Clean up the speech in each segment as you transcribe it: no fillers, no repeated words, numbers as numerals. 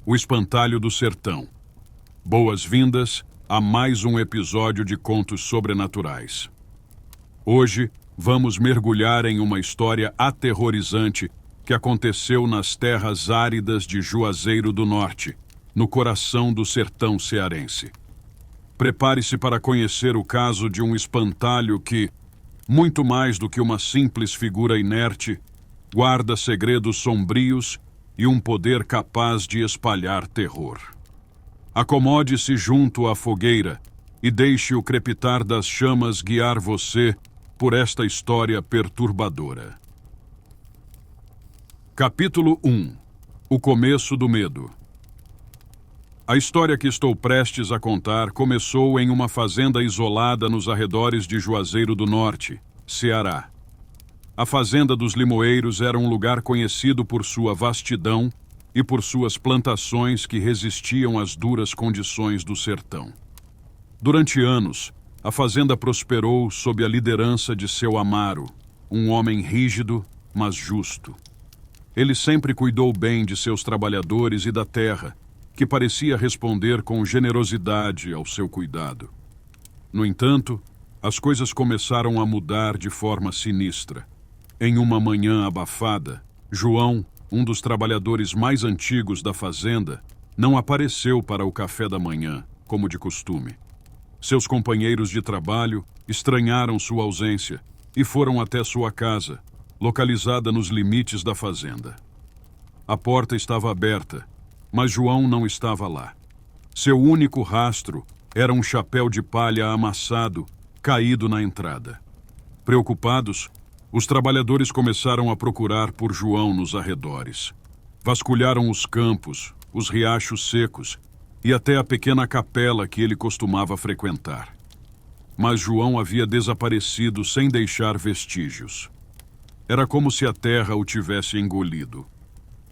O Espantalho do Sertão. Boas-vindas a mais um episódio de Contos Sobrenaturais. Hoje, vamos mergulhar em uma história aterrorizante que aconteceu nas terras áridas de Juazeiro do Norte, no coração do sertão cearense. Prepare-se para conhecer o caso de um espantalho que, muito mais do que uma simples figura inerte, guarda segredos sombrios e um poder capaz de espalhar terror. Acomode-se junto à fogueira e deixe o crepitar das chamas guiar você por esta história perturbadora. Capítulo 1. O começo do medo. A história que estou prestes a contar começou em uma fazenda isolada nos arredores de Juazeiro do Norte, Ceará. A Fazenda dos Limoeiros era um lugar conhecido por sua vastidão e por suas plantações que resistiam às duras condições do sertão. Durante anos, a fazenda prosperou sob a liderança de seu Amaro, um homem rígido, mas justo. Ele sempre cuidou bem de seus trabalhadores e da terra, que parecia responder com generosidade ao seu cuidado. No entanto, as coisas começaram a mudar de forma sinistra. Em uma manhã abafada, João, um dos trabalhadores mais antigos da fazenda, não apareceu para o café da manhã, como de costume. Seus companheiros de trabalho estranharam sua ausência e foram até sua casa, localizada nos limites da fazenda. A porta estava aberta, mas João não estava lá. Seu único rastro era um chapéu de palha amassado, caído na entrada. Preocupados, os trabalhadores começaram a procurar por João nos arredores. Vasculharam os campos, os riachos secos e até a pequena capela que ele costumava frequentar. Mas João havia desaparecido sem deixar vestígios. Era como se a terra o tivesse engolido.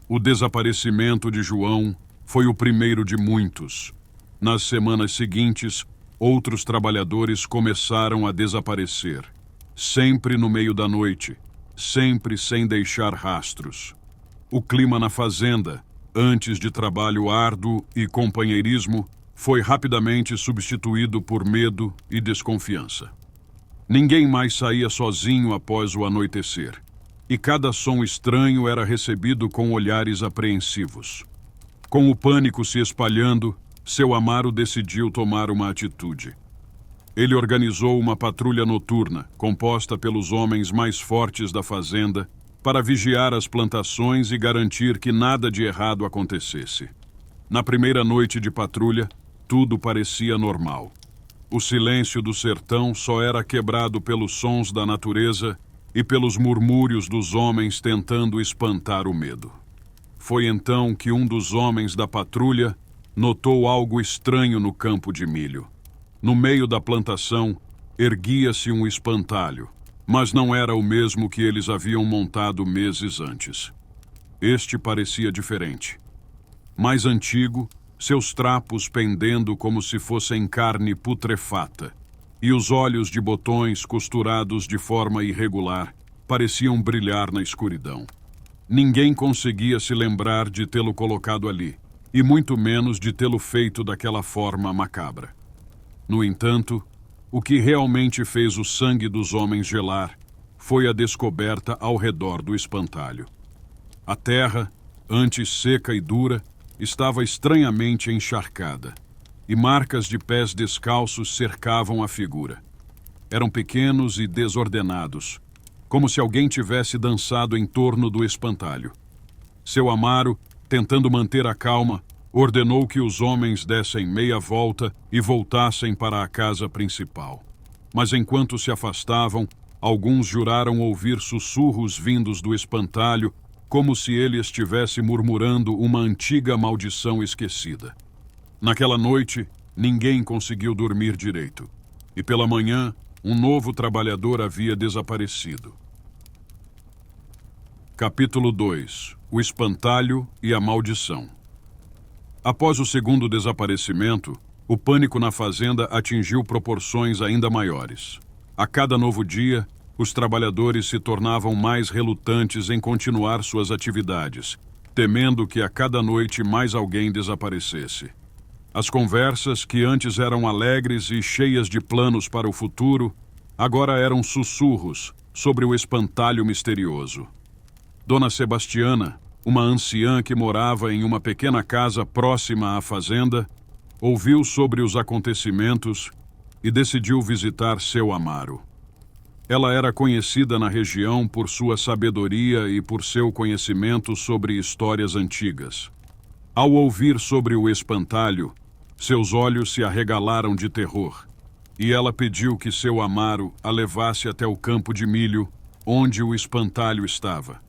O desaparecimento de João foi o primeiro de muitos. Nas semanas seguintes, outros trabalhadores começaram a desaparecer. Sempre no meio da noite, sempre sem deixar rastros. O clima na fazenda, antes de trabalho árduo e companheirismo, foi rapidamente substituído por medo e desconfiança. Ninguém mais saía sozinho após o anoitecer, e cada som estranho era recebido com olhares apreensivos. Com o pânico se espalhando, seu Amaro decidiu tomar uma atitude. Ele organizou uma patrulha noturna, composta pelos homens mais fortes da fazenda, para vigiar as plantações e garantir que nada de errado acontecesse. Na primeira noite de patrulha, tudo parecia normal. O silêncio do sertão só era quebrado pelos sons da natureza e pelos murmúrios dos homens tentando espantar o medo. Foi então que um dos homens da patrulha notou algo estranho no campo de milho. No meio da plantação, erguia-se um espantalho, mas não era o mesmo que eles haviam montado meses antes. Este parecia diferente. Mais antigo, seus trapos pendendo como se fossem carne putrefata, e os olhos de botões costurados de forma irregular pareciam brilhar na escuridão. Ninguém conseguia se lembrar de tê-lo colocado ali, e muito menos de tê-lo feito daquela forma macabra. No entanto, o que realmente fez o sangue dos homens gelar foi a descoberta ao redor do espantalho. A terra, antes seca e dura, estava estranhamente encharcada, e marcas de pés descalços cercavam a figura. Eram pequenos e desordenados, como se alguém tivesse dançado em torno do espantalho. Seu Amaro, tentando manter a calma, ordenou que os homens dessem meia volta e voltassem para a casa principal. Mas enquanto se afastavam, alguns juraram ouvir sussurros vindos do espantalho, como se ele estivesse murmurando uma antiga maldição esquecida. Naquela noite, ninguém conseguiu dormir direito, e pela manhã, um novo trabalhador havia desaparecido. Capítulo 2. O espantalho e a maldição. Após o segundo desaparecimento, o pânico na fazenda atingiu proporções ainda maiores. A cada novo dia, os trabalhadores se tornavam mais relutantes em continuar suas atividades, temendo que a cada noite mais alguém desaparecesse. As conversas, que antes eram alegres e cheias de planos para o futuro, agora eram sussurros sobre o espantalho misterioso. Dona Sebastiana, uma anciã que morava em uma pequena casa próxima à fazenda, ouviu sobre os acontecimentos e decidiu visitar seu Amaro. Ela era conhecida na região por sua sabedoria e por seu conhecimento sobre histórias antigas. Ao ouvir sobre o espantalho, seus olhos se arregalaram de terror, e ela pediu que seu Amaro a levasse até o campo de milho, onde o espantalho estava.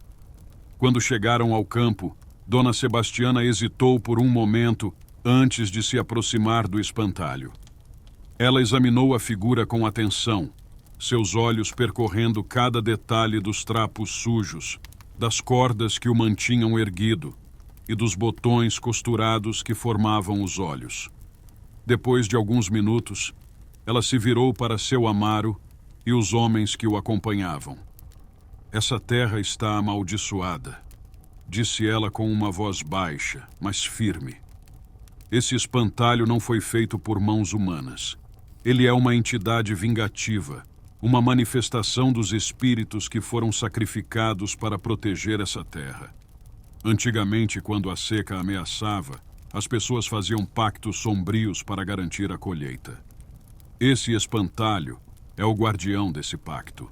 Quando chegaram ao campo, Dona Sebastiana hesitou por um momento antes de se aproximar do espantalho. Ela examinou a figura com atenção, seus olhos percorrendo cada detalhe dos trapos sujos, das cordas que o mantinham erguido e dos botões costurados que formavam os olhos. Depois de alguns minutos, ela se virou para seu Amaro e os homens que o acompanhavam. "Essa terra está amaldiçoada", disse ela com uma voz baixa, mas firme. "Esse espantalho não foi feito por mãos humanas. Ele é uma entidade vingativa, uma manifestação dos espíritos que foram sacrificados para proteger essa terra. Antigamente, quando a seca ameaçava, as pessoas faziam pactos sombrios para garantir a colheita. Esse espantalho é o guardião desse pacto."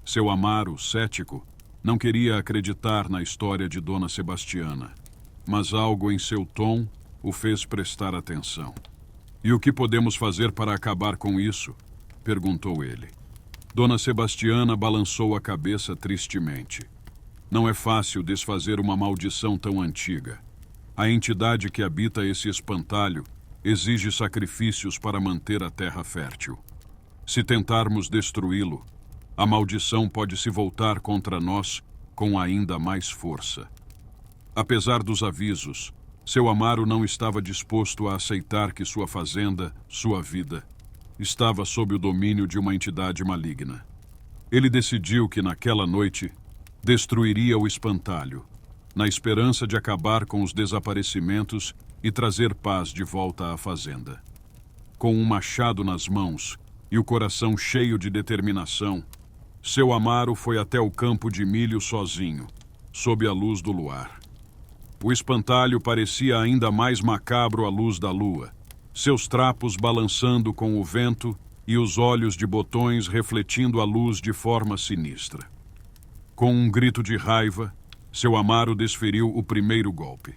Seu Amaro, cético, não queria acreditar na história de Dona Sebastiana, mas algo em seu tom o fez prestar atenção. "E o que podemos fazer para acabar com isso?" perguntou ele. Dona Sebastiana balançou a cabeça tristemente. "Não é fácil desfazer uma maldição tão antiga. A entidade que habita esse espantalho exige sacrifícios para manter a terra fértil. Se tentarmos destruí-lo, a maldição pode se voltar contra nós com ainda mais força." Apesar dos avisos, seu Amaro não estava disposto a aceitar que sua fazenda, sua vida, estava sob o domínio de uma entidade maligna. Ele decidiu que naquela noite destruiria o espantalho, na esperança de acabar com os desaparecimentos e trazer paz de volta à fazenda. Com um machado nas mãos e o coração cheio de determinação, seu Amaro foi até o campo de milho sozinho, sob a luz do luar. O espantalho parecia ainda mais macabro à luz da lua, seus trapos balançando com o vento e os olhos de botões refletindo a luz de forma sinistra. Com um grito de raiva, seu Amaro desferiu o primeiro golpe.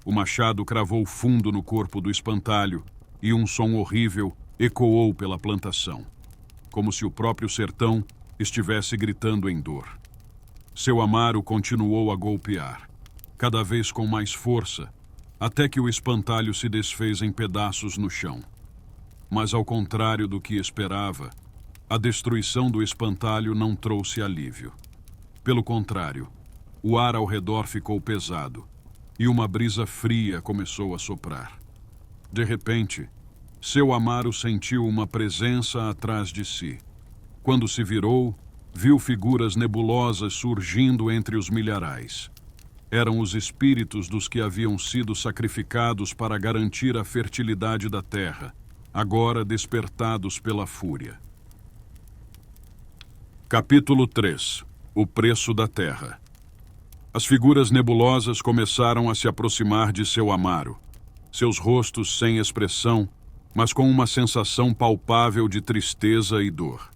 O machado cravou fundo no corpo do espantalho e um som horrível ecoou pela plantação, como se o próprio sertão estivesse gritando em dor. Seu Amaro continuou a golpear, cada vez com mais força, até que o espantalho se desfez em pedaços no chão. Mas, ao contrário do que esperava, a destruição do espantalho não trouxe alívio. Pelo contrário, o ar ao redor ficou pesado e uma brisa fria começou a soprar. De repente, seu Amaro sentiu uma presença atrás de si. Quando se virou, viu figuras nebulosas surgindo entre os milharais. Eram os espíritos dos que haviam sido sacrificados para garantir a fertilidade da terra, agora despertados pela fúria. Capítulo 3. O preço da terra. As figuras nebulosas começaram a se aproximar de seu Amaro, seus rostos sem expressão, mas com uma sensação palpável de tristeza e dor.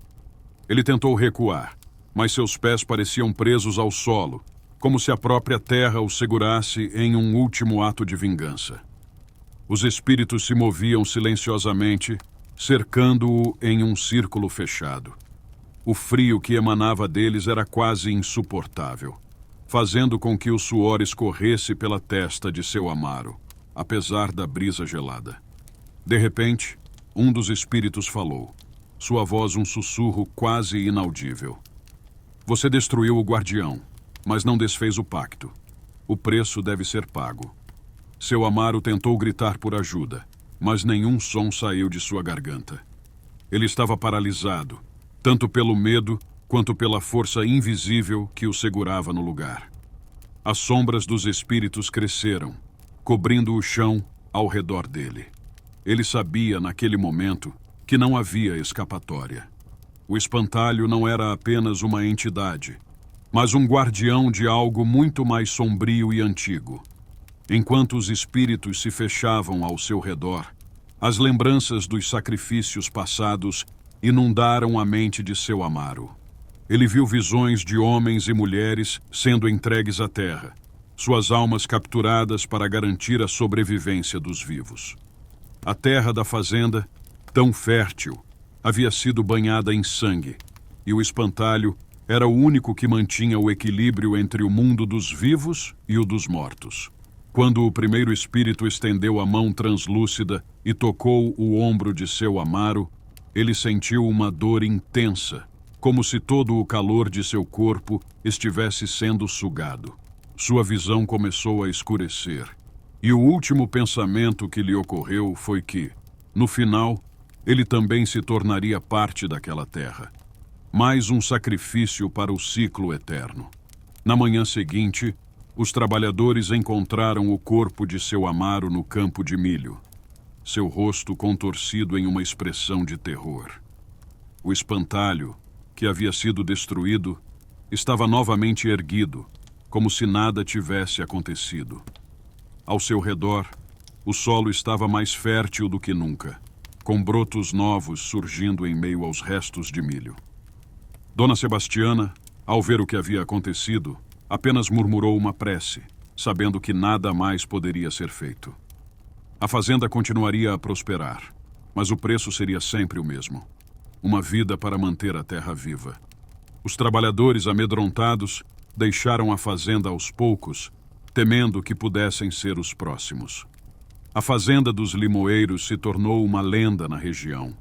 Ele tentou recuar, mas seus pés pareciam presos ao solo, como se a própria terra o segurasse em um último ato de vingança. Os espíritos se moviam silenciosamente, cercando-o em um círculo fechado. O frio que emanava deles era quase insuportável, fazendo com que o suor escorresse pela testa de seu Amaro, apesar da brisa gelada. De repente, um dos espíritos falou, sua voz um sussurro quase inaudível. "Você destruiu o guardião, mas não desfez o pacto. O preço deve ser pago." Seu Amaro tentou gritar por ajuda, mas nenhum som saiu de sua garganta. Ele estava paralisado, tanto pelo medo quanto pela força invisível que o segurava no lugar. As sombras dos espíritos cresceram, cobrindo o chão ao redor dele. Ele sabia, naquele momento, que não havia escapatória. O espantalho não era apenas uma entidade, mas um guardião de algo muito mais sombrio e antigo. Enquanto os espíritos se fechavam ao seu redor, as lembranças dos sacrifícios passados inundaram a mente de seu Amaro. Ele viu visões de homens e mulheres sendo entregues à terra, suas almas capturadas para garantir a sobrevivência dos vivos. A terra da fazenda, tão fértil, havia sido banhada em sangue, e o espantalho era o único que mantinha o equilíbrio entre o mundo dos vivos e o dos mortos. Quando o primeiro espírito estendeu a mão translúcida e tocou o ombro de seu Amaro, ele sentiu uma dor intensa, como se todo o calor de seu corpo estivesse sendo sugado. Sua visão começou a escurecer, e o último pensamento que lhe ocorreu foi que, no final, ele também se tornaria parte daquela terra. Mais um sacrifício para o ciclo eterno. Na manhã seguinte, os trabalhadores encontraram o corpo de seu Amaro no campo de milho, seu rosto contorcido em uma expressão de terror. O espantalho, que havia sido destruído, estava novamente erguido, como se nada tivesse acontecido. Ao seu redor, o solo estava mais fértil do que nunca, com brotos novos surgindo em meio aos restos de milho. Dona Sebastiana, ao ver o que havia acontecido, apenas murmurou uma prece, sabendo que nada mais poderia ser feito. A fazenda continuaria a prosperar, mas o preço seria sempre o mesmo: uma vida para manter a terra viva. Os trabalhadores, amedrontados, deixaram a fazenda aos poucos, temendo que pudessem ser os próximos. A fazenda dos limoeiros se tornou uma lenda na região,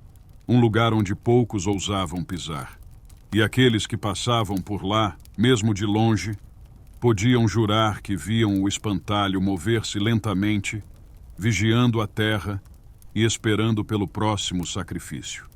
um lugar onde poucos ousavam pisar. E aqueles que passavam por lá, mesmo de longe, podiam jurar que viam o espantalho mover-se lentamente, vigiando a terra e esperando pelo próximo sacrifício.